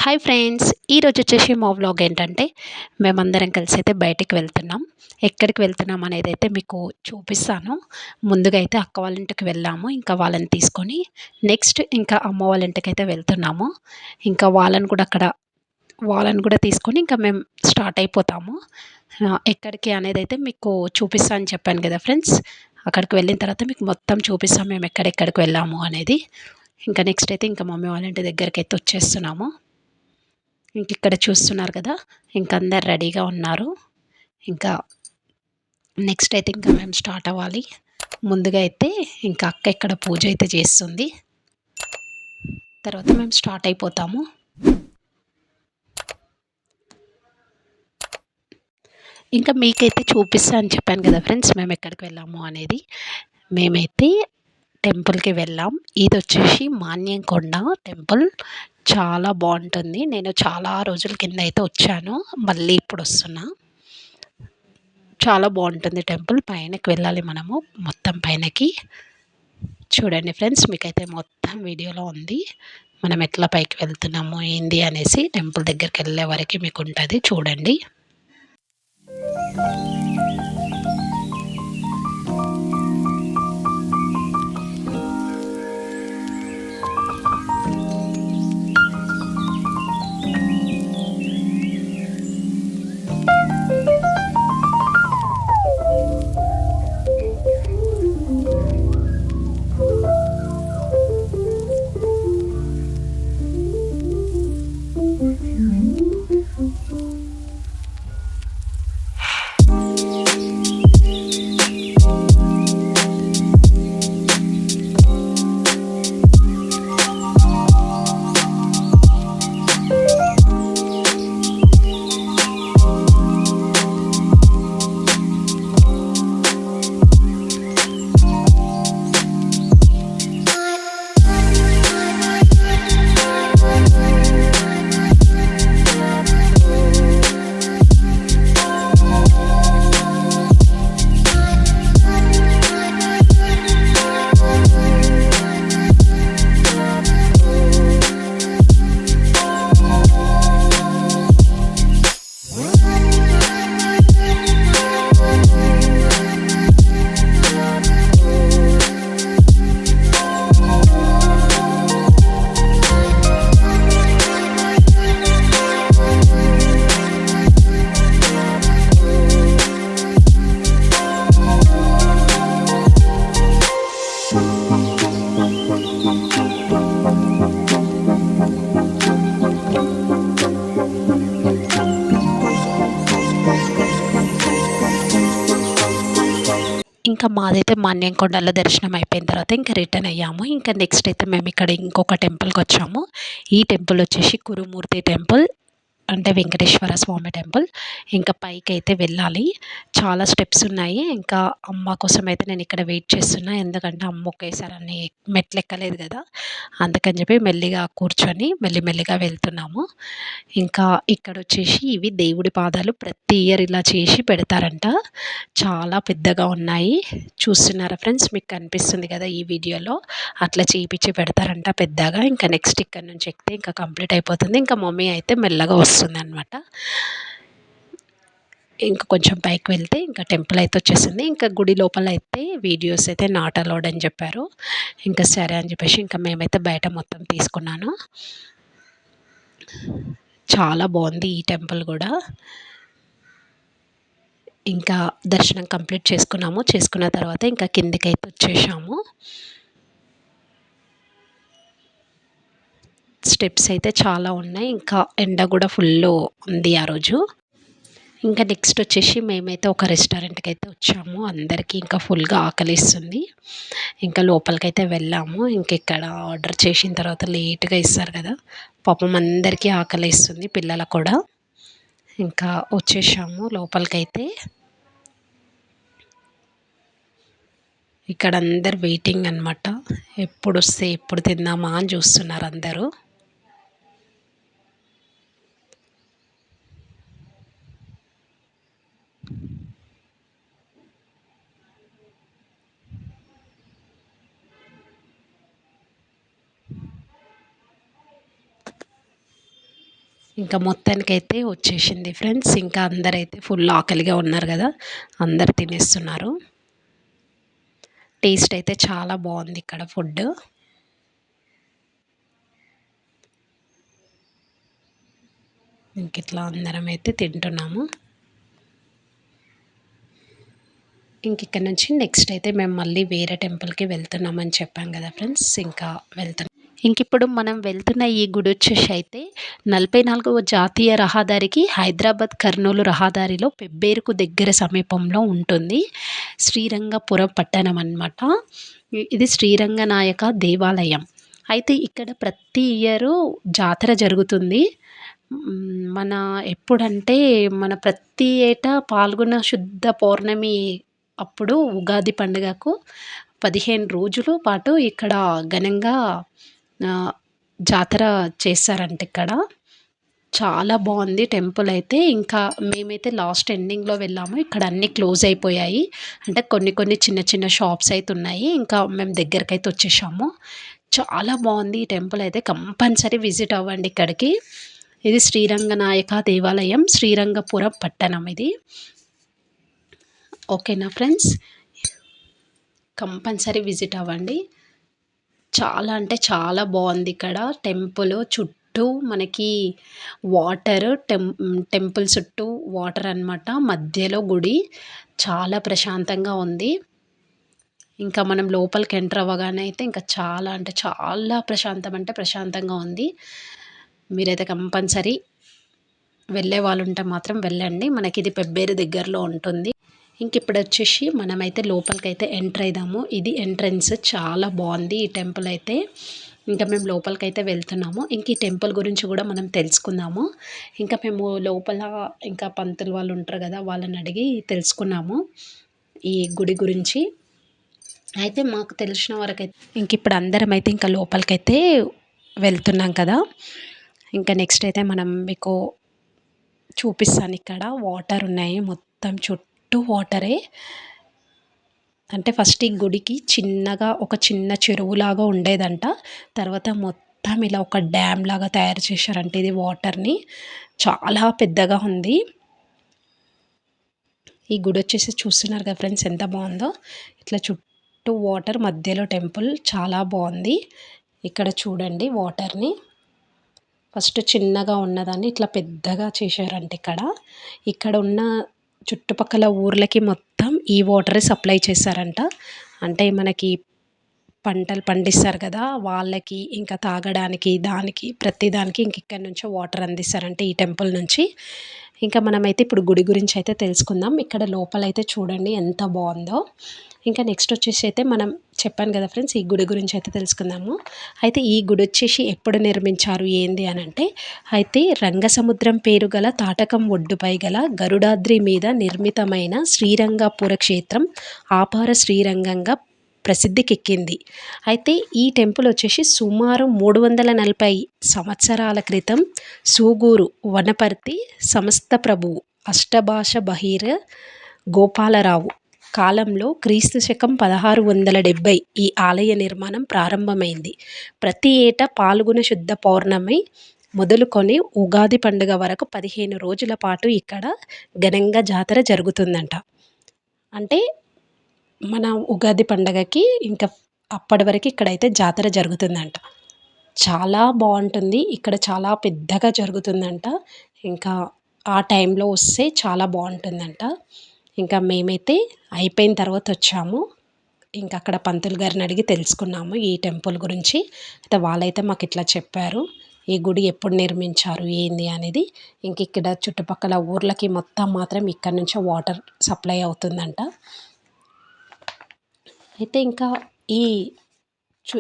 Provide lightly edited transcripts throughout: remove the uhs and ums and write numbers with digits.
Hi friends! ఈరోజు వచ్చేసి మా వ్లాగ్ ఏంటంటే, మేమందరం కలిసి అయితే బయటికి వెళ్తున్నాం. ఎక్కడికి వెళ్తున్నాం అనేదైతే మీకు చూపిస్తాను. ముందుగా అయితే అక్క వాళ్ళ ఇంటికి వెళ్ళాము. ఇంకా వాళ్ళని తీసుకొని నెక్స్ట్ ఇంకా అమ్మ వాళ్ళ ఇంటికైతే వెళ్తున్నాము. ఇంకా వాళ్ళని కూడా తీసుకొని ఇంకా మేము స్టార్ట్ అయిపోతాము. ఎక్కడికి అనేదైతే మీకు చూపిస్తా అని చెప్పాను కదా ఫ్రెండ్స్. అక్కడికి వెళ్ళిన తర్వాత మీకు మొత్తం చూపిస్తాం మేము ఎక్కడెక్కడికి వెళ్ళాము అనేది. ఇంకా నెక్స్ట్ అయితే ఇంకా మమ్మీ వాళ్ళ ఇంటి దగ్గరికైతే వచ్చేస్తున్నాము. ఇక్కడ చూస్తున్నారు కదా! ఇంక అందరు రెడీగా ఉన్నారు. ఇంకా నెక్స్ట్ అయితే ఇంకా మేము స్టార్ట్ అవ్వాలి. ముందుగా అయితే ఇంకా అక్క ఇక్కడ పూజ అయితే చేస్తుంది. తర్వాత మేము స్టార్ట్ అయిపోతాము. ఇంకా మీకైతే చూపిస్తా అని చెప్పాను కదా ఫ్రెండ్స్ మేము ఎక్కడికి వెళ్ళాము అనేది. మేమైతే టెంపుల్‌కి వెళ్ళాం. ఇదొచ్చేసి మాన్యంకొండ టెంపుల్. చాలా బావుంటుంది. నేను చాలా రోజుల కింద అయితే వచ్చాను. మళ్ళీ ఇప్పుడొస్తున్నా. చాలా బావుంటుంది టెంపుల్. పైనకి వెళ్ళాలి మనము. మొత్తం పైనకి. చూడండి ఫ్రెండ్స్ మీకైతే మొత్తం వీడియోలో ఉంది. మనం ఎట్లా పైకి వెళ్తున్నాము ఏంది అనేసి టెంపుల్ దగ్గరికెళ్ళే వరకి మీకుంటది చూడండి. ఇంకా మాదైతే మాన్యంకొండలో దర్శనం అయిపోయిన తర్వాత ఇంకా రిటర్న్ అయ్యాము. ఇంకా నెక్స్ట్ అయితే మేము ఇక్కడ ఇంకొక టెంపుల్‌కొచ్చాము. ఈ టెంపుల్ వచ్చేసి కురుమూర్తి టెంపుల్. అంటే వెంకటేశ్వర స్వామి టెంపుల్. ఇంకా పైకైతే వెళ్ళాలి. చాలా స్టెప్స్ ఉన్నాయి. ఇంకా అమ్మ కోసం అయితే నేను ఇక్కడ వెయిట్ చేస్తున్నా. ఎందుకంటే అమ్మ ఒకేసారి అన్ని మెట్లెక్కలేదు కదా! అందుకని చెప్పి మెల్లిగా కూర్చొని మెల్లిమెల్లిగా వెళ్తున్నాము. ఇంకా ఇక్కడొచ్చేసి ఇవి దేవుడి పాదాలు ప్రతి ఇయర్ ఇలా చేసి పెడతారంట. చాలా పెద్దగా ఉన్నాయి. చూస్తున్నారా ఫ్రెండ్స్ మీకు కనిపిస్తుంది కదా ఈ వీడియోలో. అట్లా చేపిచ్చి పెడతారంట పెద్దగా. ఇంకా నెక్స్ట్ ఇక్కడ నుంచి ఎక్కితే ఇంకా కంప్లీట్ అయిపోతుంది. ఇంకా మమ్మీ అయితే మెల్లగా వస్తుందనమాట. ఇంకా కొంచెం పైకి వెళ్తే ఇంకా టెంపుల్ అయితే వచ్చేసింది. ఇంకా గుడి లోపల అయితే వీడియోస్ అయితే నాట్ అలౌడ్ అని చెప్పారు. ఇంకా సరే అని చెప్పేసి ఇంకా మేమైతే బయట మొత్తం తీసుకున్నాను. చాలా బాగుంది ఈ టెంపుల్ కూడా. ఇంకా దర్శనం కంప్లీట్ చేసుకున్నాము. చేసుకున్న తర్వాత ఇంకా కిందికైతే వచ్చేసాము. స్టెప్స్ అయితే చాలా ఉన్నాయి. ఇంకా ఎండ కూడా ఫుల్లు ఉంది ఆ రోజు. ఇంకా నెక్స్ట్ వచ్చేసి మేమైతే ఒక రెస్టారెంట్‌కి అయితే వచ్చాము. అందరికీ ఇంకా ఫుల్‌గా ఆకలేస్తుంది. ఇంకా లోపలికైతే వెళ్ళాము. ఇంక ఇక్కడ ఆర్డర్ చేసిన తర్వాత లేట్‌గా ఇస్తారు కదా! పాపం అందరికీ ఆకలేస్తుంది పిల్లలకు కూడా. ఇంకా వచ్చేసాము లోపలికైతే. ఇక్కడ అందరు వెయిటింగ్ అనమాట. ఎప్పుడొస్తే ఎప్పుడు తిందామా అని చూస్తున్నారు అందరూ. ఇంకా మొత్తానికైతే వచ్చేసింది ఫ్రెండ్స్. ఇంకా అందరైతే ఫుల్ ఆకలిగా ఉన్నారు కదా, అందరు తినేస్తున్నారు. టేస్ట్ అయితే చాలా బాగుంది ఇక్కడ ఫుడ్. ఇంక ఇట్లా అందరం అయితే తింటున్నాము. ఇంక ఇక్కడ నుంచి నెక్స్ట్ అయితే మేము మళ్ళీ వేరే టెంపుల్కి వెళ్తున్నామని చెప్పాం కదా ఫ్రెండ్స్. ఇంకా వెళ్తున్నాం. ఇంక ఇప్పుడు మనం వెళ్తున్న ఈ గుడి వచ్చేసి అయితే 44వ జాతీయ రహదారికి హైదరాబాద్ కర్నూలు రహదారిలో పెబ్బేరుకు దగ్గర సమీపంలో ఉంటుంది. శ్రీరంగపురం పట్టణం అన్నమాట. ఇది శ్రీరంగనాయక దేవాలయం. అయితే ఇక్కడ ప్రతి ఇయరు జాతర జరుగుతుంది. మన ఎప్పుడంటే మన ప్రతి ఏటా పాల్గొన శుద్ధ పౌర్ణమి అప్పుడు ఉగాది పండుగకు 15 రోజుల పాటు ఇక్కడ ఘనంగా జాతర చేస్తారంట ఇక్కడ. చాలా బాగుంది టెంపుల్ అయితే. ఇంకా మేమైతే లాస్ట్ ఎండింగ్లో వెళ్ళాము. ఇక్కడ అన్నీ క్లోజ్ అయిపోయాయి. అంటే కొన్ని కొన్ని చిన్న చిన్న షాప్స్ అయితే ఉన్నాయి. ఇంకా మేము దగ్గరికి అయితే వచ్చేసాము. చాలా బాగుంది ఈ టెంపుల్ అయితే. కంపల్సరీ విజిట్ అవ్వండి ఇక్కడికి. ఇది శ్రీరంగనాయక దేవాలయం, శ్రీరంగపురం పట్టణం ఇది. ఓకేనా ఫ్రెండ్స్, కంపల్సరీ విజిట్ అవ్వండి. చాలా అంటే చాలా బాగుంది ఇక్కడ టెంపుల్ చుట్టూ మనకి వాటర్, టెంపుల్ చుట్టూ వాటర్ అన్నమాట, మధ్యలో గుడి. చాలా ప్రశాంతంగా ఉంది. ఇంకా మనం లోపలికి ఎంటర్ అవ్వగానే అయితే ఇంకా చాలా అంటే చాలా ప్రశాంతం అంటే ప్రశాంతంగా ఉంది. మీరైతే కంపల్సరీ వెళ్ళే వాళ్ళు ఉంటే మాత్రం వెళ్ళండి. మనకి ఇది పెబ్బేరు దగ్గరలో ఉంటుంది. ఇంక ఇప్పుడు వచ్చేసి మనమైతే లోపలికైతే ఎంటర్ అయిదాము. ఇది ఎంట్రన్స్. చాలా బాగుంది ఈ టెంపుల్ అయితే. ఇంకా మేము లోపలికైతే వెళ్తున్నాము. ఇంక ఈ టెంపుల్ గురించి కూడా మనం తెలుసుకుందాము. ఇంకా మేము లోపల ఇంకా పంతులు వాళ్ళు ఉంటారు కదా, వాళ్ళని అడిగి తెలుసుకున్నాము ఈ గుడి గురించి. అయితే మాకు తెలిసిన వరకైతే ఇంక ఇప్పుడు అందరం అయితే ఇంకా లోపలికైతే వెళ్తున్నాం కదా. ఇంకా నెక్స్ట్ అయితే మనం మీకు చూపిస్తాను. ఇక్కడ వాటర్ ఉన్నాయి మొత్తం చుట్టూ వాటరే. అంటే ఫస్ట్ ఈ గుడికి చిన్నగా ఒక చిన్న చెరువులాగా ఉండేదంట. తర్వాత మొత్తం ఇలా ఒక డ్యామ్ లాగా తయారు చేశారంటే ఇది వాటర్ని. చాలా పెద్దగా ఉంది ఈ గుడి వచ్చేసి. చూస్తున్నారు కదా ఫ్రెండ్స్ ఎంత బాగుందో. ఇట్లా చుట్టూ వాటర్, మధ్యలో టెంపుల్. చాలా బాగుంది. ఇక్కడ చూడండి వాటర్ని. ఫస్ట్ చిన్నగా ఉన్నదాన్ని ఇట్లా పెద్దగా చేశారంట ఇక్కడ. ఇక్కడ ఉన్న చుట్టుపక్కల ఊర్లకి మొత్తం ఈ వాటరే సప్లై చేస్తారంట. అంటే మనకి పంటలు పండిస్తారు కదా, వాళ్ళకి ఇంకా తాగడానికి, దానికి ప్రతి దానికి ఇంక ఇక్కడి నుంచో వాటర్ అందిస్తారంటే ఈ టెంపుల్ నుంచి. ఇంకా మనమైతే ఇప్పుడు గుడి గురించి అయితే తెలుసుకుందాం. ఇక్కడ లోపలైతే చూడండి ఎంత బాగుందో. ఇంకా నెక్స్ట్ వచ్చేసి అయితే మనం చెప్పాను కదా ఫ్రెండ్స్, ఈ గుడి గురించి అయితే తెలుసుకుందాము. అయితే ఈ గుడి వచ్చేసి ఎప్పుడు నిర్మించారు ఏంది అని అంటే, అయితే రంగసముద్రం పేరు గల తాటకం ఒడ్డుపై గల గరుడాద్రి మీద నిర్మితమైన శ్రీరంగపుర క్షేత్రం ఆపార శ్రీరంగంగా ప్రసిద్ధికెక్కింది. అయితే ఈ టెంపుల్ వచ్చేసి సుమారు 340 సంవత్సరాల క్రితం సూగూరు వనపర్తి సమస్త ప్రభువు అష్టభాష బహిర గోపాలరావు కాలంలో క్రీస్తు శకం 1670 ఈ ఆలయ నిర్మాణం ప్రారంభమైంది. ప్రతి ఏటా పాల్గొన శుద్ధ పౌర్ణమి మొదలుకొని ఉగాది పండుగ వరకు 15 రోజుల పాటు ఇక్కడ ఘనంగా జాతర జరుగుతుందంట. అంటే మన ఉగాది పండగకి ఇంకా అప్పటి వరకు ఇక్కడైతే జాతర జరుగుతుందంట. చాలా బాగుంటుంది ఇక్కడ. చాలా పెద్దగా జరుగుతుందంట. ఇంకా ఆ టైంలో వస్తే చాలా బాగుంటుందంట. ఇంకా మేమైతే అయిపోయిన తర్వాత వచ్చాము. ఇంకా అక్కడ పంతులు గారిని అడిగి తెలుసుకున్నాము ఈ టెంపుల్ గురించి. అయితే వాళ్ళైతే మాకు ఇట్లా చెప్పారు ఈ గుడి ఎప్పుడు నిర్మించారు ఏంది అనేది. ఇంక ఇక్కడ చుట్టుపక్కల ఊర్లకి మొత్తం మాత్రం ఇక్కడ నుంచే వాటర్ సప్లై అవుతుందంట. అయితే ఇంకా ఈ చు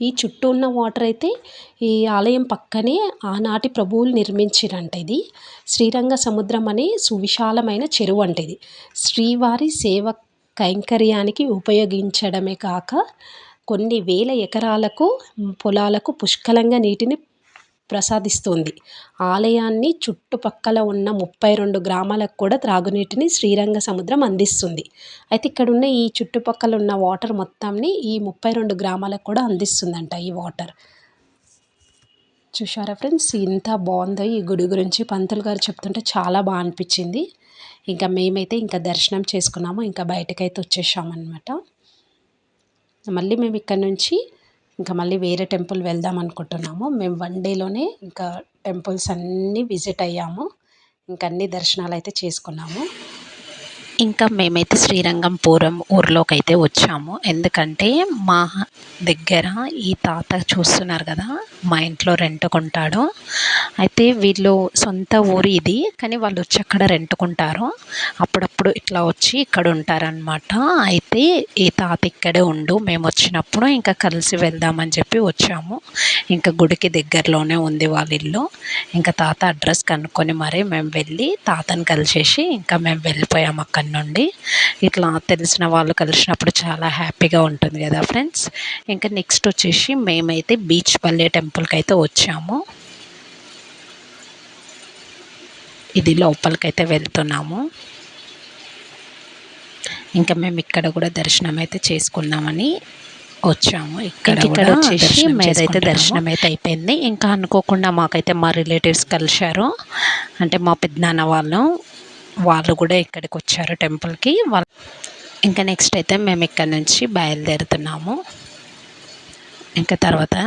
ఈ చుట్టూ ఉన్న వాటర్ అయితే ఈ ఆలయం పక్కనే ఆనాటి ప్రభువులు నిర్మించిరంట. ఇది శ్రీరంగ సముద్రం అనే సువిశాలమైన చెరువు అంట ఇది. శ్రీవారి సేవ కైంకర్యానికి ఉపయోగించడమే కాక కొన్ని వేల ఎకరాలకు పొలాలకు పుష్కలంగా నీటిని ప్రసాదిస్తుంది. ఆలయాన్ని చుట్టుపక్కల ఉన్న 32 గ్రామాలకు కూడా త్రాగునీటిని శ్రీరంగ సముద్రం అందిస్తుంది. అయితే ఇక్కడ ఉన్న ఈ చుట్టుపక్కల ఉన్న వాటర్ మొత్తాన్ని ఈ 32 గ్రామాలకు కూడా అందిస్తుందంట ఈ వాటర్. చూశారా ఫ్రెండ్స్, ఇంత బాగుందో ఈ గుడి గురించి పంతులు గారు చెప్తుంటే చాలా బాగా అనిపించింది. ఇంకా మేమైతే ఇంకా దర్శనం చేసుకున్నాము, ఇంకా బయటకైతే వచ్చేసామన్నమాట. మళ్ళీ మేము ఇక్కడ నుంచి ఇంకా మళ్ళీ వేరే టెంపుల్ వెళ్దాం అనుకుంటున్నాము. మేము వన్ డేలోనే ఇంకా టెంపుల్స్ అన్నీ విజిట్ అయ్యాము, ఇంకా అన్ని దర్శనాలు అయితే చేసుకున్నాము. ఇంకా మేమైతే శ్రీరంగంపురం ఊర్లోకైతే వచ్చాము. ఎందుకంటే మా దగ్గర ఈ తాత చూస్తున్నారు కదా, మా ఇంట్లో రెంట్‌కుంటాడు. అయితే వీళ్ళు సొంత ఊరు ఇది, కానీ వాళ్ళు వచ్చి అక్కడ రెంట్‌కుంటారు. అప్పుడప్పుడు ఇట్లా వచ్చి ఇక్కడ ఉంటారనమాట. అయితే ఈ తాత ఇక్కడే ఉండు, మేము వచ్చినప్పుడు ఇంకా కలిసి వెళ్దామని చెప్పి వచ్చాము. ఇంకా గుడికి దగ్గరలోనే ఉంది వాళ్ళ ఇల్లు. ఇంకా తాత అడ్రస్ కనుక్కొని మరీ మేము వెళ్ళి తాతని కలిసేసి ఇంకా మేము వెళ్ళిపోయాము అక్కడి నుండి. ఇట్లా తెలిసిన వాళ్ళు కలిసినప్పుడు చాలా హ్యాపీగా ఉంటుంది కదా ఫ్రెండ్స్. ఇంకా నెక్స్ట్ వచ్చేసి మేమైతే బీచ్ పల్లె టెంపుల్కి అయితే వచ్చాము. ఇది లోపలికైతే వెళ్తున్నాము. ఇంకా మేము ఇక్కడ కూడా దర్శనం అయితే చేసుకుందామని వచ్చాము. ఇక్కడ వచ్చేసి మేదైతే దర్శనం అయితే అయిపోయింది. ఇంకా అనుకోకుండా మాకైతే మా రిలేటివ్స్ కలిశారు, అంటే మా పెద్దనాన్న వాళ్ళు కూడా ఇక్కడికి వచ్చారు టెంపుల్కి. ఇంకా నెక్స్ట్ అయితే మేము ఇక్కడ నుంచి బయలుదేరుతున్నాము. ఇంకా తర్వాత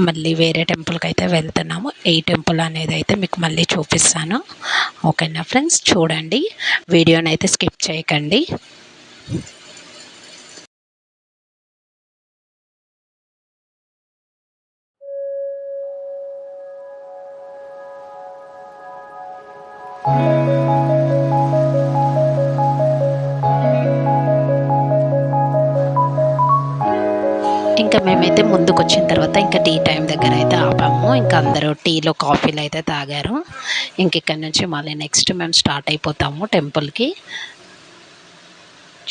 మళ్ళీ వేరే టెంపుల్కి అయితే వెళ్తున్నాము. ఏ టెంపుల్ అనేది అయితే మీకు మళ్ళీ చూపిస్తాను. ఓకేనా ఫ్రెండ్స్, చూడండి, వీడియోని అయితే స్కిప్ చేయకండి. ఇంకా మేమైతే ముందుకు వచ్చిన తర్వాత ఇంకా టీ టైం దగ్గర అయితే ఆపాము. ఇంకా అందరూ టీలో కాఫీలు అయితే తాగారు. ఇంక ఇక్కడ నుంచి మళ్ళీ నెక్స్ట్ మేము స్టార్ట్ అయిపోతాము టెంపుల్కి.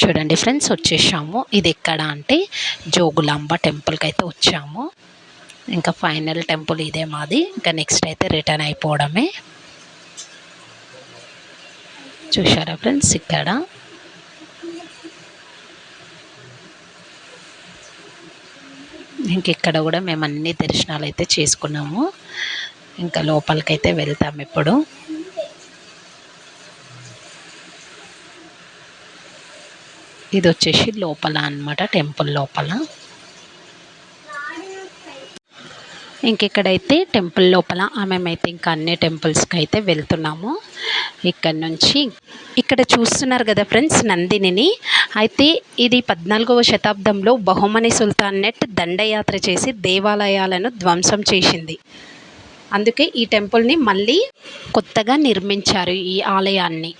చూడండి ఫ్రెండ్స్, వచ్చేసాము. ఇది ఎక్కడ అంటే జోగులాంబ టెంపుల్కి అయితే వచ్చాము. ఇంకా ఫైనల్ టెంపుల్ ఇదే మాది. ఇంకా నెక్స్ట్ అయితే రిటర్న్ అయిపోవడమే. చూసారా ఫ్రెండ్స్, ఇక్కడ ఇక్కడ కూడా మేము అన్ని దర్శనాలు అయితే చేసుకున్నాము. ఇంకా లోపలికైతే వెళ్తాం ఇప్పుడు. ఇది వచ్చేసి లోపల అన్నమాట, టెంపుల్ లోపల. ఇక్కడైతే టెంపుల్ లోపల మేమైతే ఇంకా అన్ని టెంపుల్స్కి అయితే వెళ్తున్నాము. ఇక్కడ నుంచి ఇక్కడ చూస్తున్నారు కదా ఫ్రెండ్స్, నందినిని. అయితే ఇది 14వ శతాబ్దంలో బహుమని సుల్తానేట్ దండయాత్ర చేసి దేవాలయాలను ధ్వంసం చేసింది. అందుకే ఈ టెంపుల్ని మళ్ళీ కొత్తగా నిర్మించారు, ఈ ఆలయాన్ని.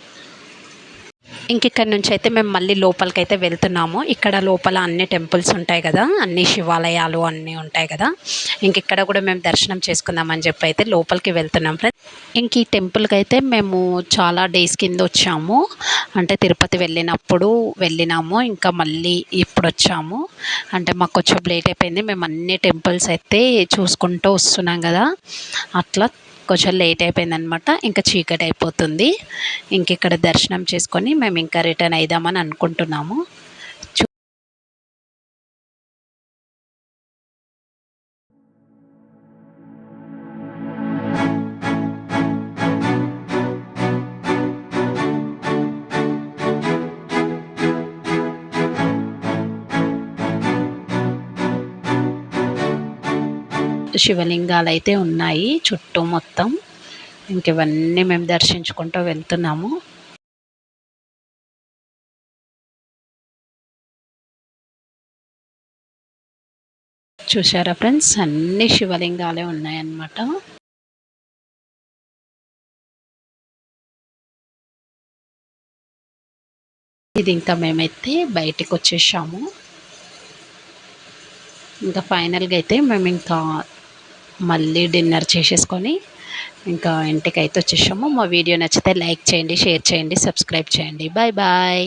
ఇక్కడ నుంచి అయితే మేము మళ్ళీ లోపలికైతే వెళ్తున్నాము. ఇక్కడ లోపల అన్ని టెంపుల్స్ ఉంటాయి కదా, అన్ని శివాలయాలు అన్నీ ఉంటాయి కదా. ఇక్కడ కూడా మేము దర్శనం చేసుకుందామని చెప్పి అయితే లోపలికి వెళ్తున్నాం ఫ్రెండ్స్. ఈ టెంపుల్కి అయితే మేము చాలా డేస్ కింద వచ్చాము, అంటే తిరుపతి వెళ్ళినాము. ఇంకా మళ్ళీ ఇప్పుడు వచ్చాము, అంటే మాకు కొంచెం లేట్ అయిపోయింది. మేము అన్ని టెంపుల్స్ అయితే చూసుకుంటూ వస్తున్నాం కదా, అట్లా కొంచెం లేట్ అయిపోయిందనమాట. ఇంకా చీకటి అయిపోతుంది. ఇక్కడ దర్శనం చేసుకొని మేము ఇంకా రిటర్న్ అయిదామని అనుకుంటున్నాము. శివలింగాలు అయితే ఉన్నాయి చుట్టూ మొత్తం. ఇవన్నీ మేము దర్శించుకుంటూ వెళ్తున్నాము. చూసారా ఫ్రెండ్స్, అన్ని శివలింగాలే ఉన్నాయన్నమాట. ఇది ఇంకా మేమైతే బయటికి వచ్చేసాము. ఇంకా ఫైనల్గా అయితే మేము ఇంకా మళ్ళీ డిన్నర్ చేసేసుకొని ఇంకా ఇంటికి అయితే వచ్చేసాము. మా వీడియో నచ్చితే లైక్ చేయండి, షేర్ చేయండి, సబ్స్క్రైబ్ చేయండి. Bye bye.